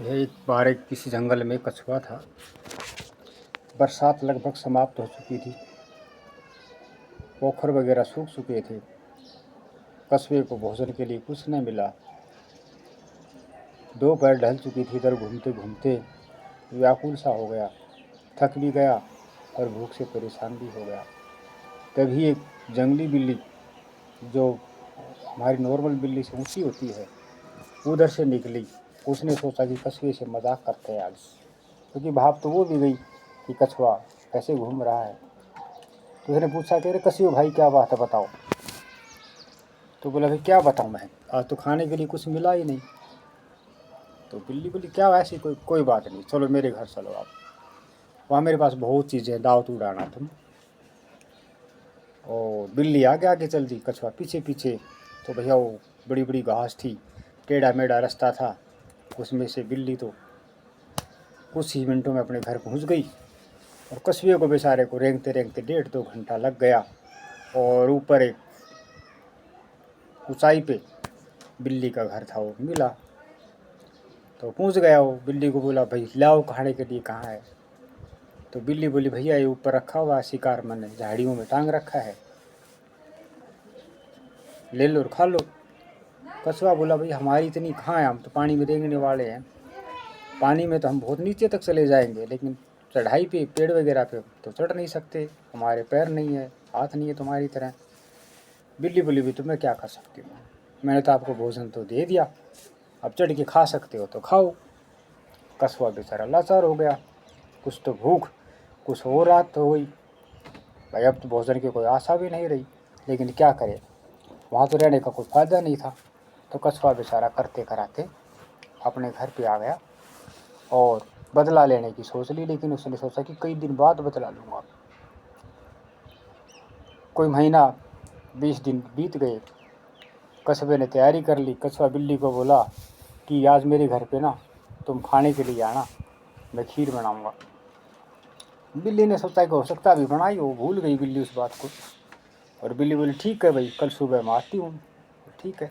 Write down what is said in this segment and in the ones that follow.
यह एक बार एक किसी जंगल में कछुआ था। बरसात लगभग समाप्त हो चुकी थी। पोखर वगैरह सूख चुके थे। कछुए को भोजन के लिए कुछ न मिला। दोपहर ढल चुकी थी। इधर घूमते घूमते व्याकुल सा हो गया, थक भी गया और भूख से परेशान भी हो गया। तभी एक जंगली बिल्ली, जो हमारी नॉर्मल बिल्ली से ऊंची होती है, उधर से निकली। उसने सोचा कि कछुए से मजाक करते हैं आज, क्योंकि भाप तो वो भी गई कि कछुआ कैसे घूम रहा है। तो उसने पूछा कि अरे कछुए भाई, क्या बात है, बताओ। तो बोला, भाई क्या बताऊँ मैं, आज तो खाने के लिए कुछ मिला ही नहीं। तो बिल्ली बोली, क्या ऐसी कोई बात नहीं, चलो मेरे घर चलो आप, वहाँ मेरे पास बहुत चीज़ें हैं, दाव तो उड़ाना तुम। और बिल्ली आगे आगे चल दी, कछुआ पीछे पीछे। तो भैया वो बड़ी बड़ी घास थी, टेढ़ा मेढ़ा रास्ता था, उसमें से बिल्ली तो कुछ ही मिनटों में अपने घर पहुंच गई। और कछुए को बेचारे को रेंगते रेंगते 1.5-2 घंटा लग गया। और ऊपर एक ऊंचाई पे बिल्ली का घर था, वो मिला। तो पहुंच गया वो। बिल्ली को बोला, भाई लाओ खाने के लिए, कहाँ है। तो बिल्ली बोली, भैया ये ऊपर रखा हुआ है, शिकार मैंने झाड़ियों में टांग रखा है, ले लो और खा लो। कछुआ बोला, भाई हमारी इतनी कहाँ है, हम तो पानी में रेंगने वाले हैं, पानी में तो हम बहुत नीचे तक चले जाएंगे, लेकिन चढ़ाई पे पेड़ वगैरह पे तो चढ़ नहीं सकते, हमारे पैर नहीं है, हाथ नहीं है तुम्हारी तरह। बिल्ली बोली, भी तुम्हें क्या कर सकती हूँ, मैंने तो आपको भोजन तो दे दिया, अब चढ़ के खा सकते हो तो खाओ। कछुआ बेचारा लाचार हो गया, कुछ तो भूख, कुछ और रात तो हुई, भाई अब तो भोजन की कोई आशा भी नहीं रही, लेकिन क्या करे, वहाँ तो रहने का कोई फायदा नहीं था। तो कछुआ बेचारा करते कराते अपने घर पे आ गया और बदला लेने की सोच ली, लेकिन उसने सोचा कि कई दिन बाद बदला लूँगा। कोई महीना 20 दिन बीत गए। कछुए ने तैयारी कर ली। कछुआ बिल्ली को बोला कि आज मेरे घर पे ना तुम खाने के लिए आना, मैं खीर बनाऊंगा। बिल्ली ने सोचा कि हो सकता भी बनाई हो, भूल गई बिल्ली उस बात को। और बिल्ली बोली, ठीक है भाई, कल सुबह मैं आती हूँ। ठीक है।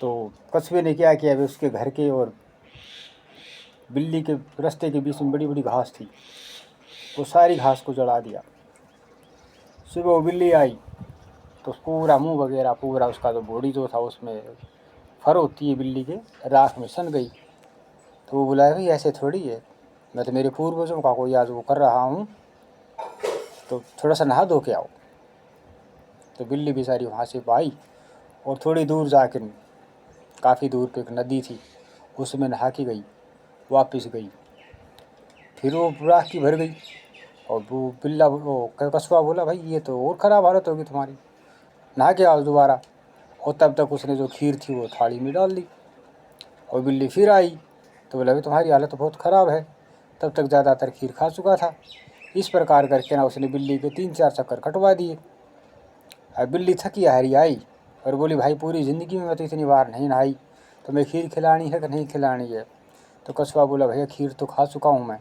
तो कछुए ने क्या किया, उसके घर के और बिल्ली के रास्ते के बीच में बड़ी बड़ी घास थी, वो सारी घास को जला दिया। सुबह वो बिल्ली आई तो पूरा मुंह वगैरह, पूरा उसका जो बॉडी जो था उसमें फर होती है बिल्ली के, राख में सन गई। तो वो बोला, भाई ऐसे थोड़ी है, मैं तो मेरे पूर्वजों का कोई आज वो कर रहा हूँ, तो थोड़ा सा नहा धो के आओ। तो बिल्ली बेचारी वहाँ से आई और थोड़ी दूर जाकर, काफ़ी दूर पे एक नदी थी, उसमें नहा के गई, वापस गई। फिर वो राख की भर गई। और वो कछुआ बोला, भाई ये तो और ख़राब हालत होगी तुम्हारी, नहा के आओ दोबारा। और तब तक उसने जो खीर थी वो थाली में डाल दी। और बिल्ली फिर आई तो बोला, भाई तुम्हारी हालत बहुत ख़राब है, तब तक ज़्यादातर खीर खा चुका था। इस प्रकार करके ना उसने बिल्ली के 3-4 चक्कर कटवा दिए। अब बिल्ली थकी हारी आई और बोली, भाई पूरी ज़िंदगी में मैं तो इतनी बार नहीं नहाई, तो मैं खीर खिलानी है कि नहीं खिलानी है। तो कछुआ बोला, भैया खीर तो खा चुका हूँ मैं,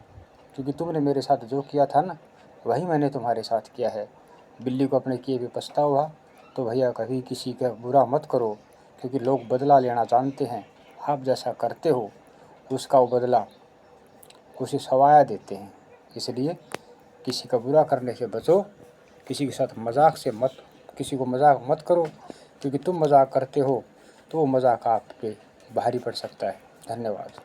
क्योंकि तुमने मेरे साथ जो किया था ना, वही मैंने तुम्हारे साथ किया है। बिल्ली को अपने किए हुए पछतावा। तो भैया कभी किसी का बुरा मत करो, क्योंकि लोग बदला लेना जानते हैं। आप जैसा करते हो उसका वो बदला उसे सवाया देते हैं। इसलिए किसी का बुरा करने से बचो, किसी के साथ मजाक से मत, किसी को मजाक मत करो, क्योंकि तुम मजाक करते हो तो वो मजाक आप पे भारी पड़ सकता है। धन्यवाद।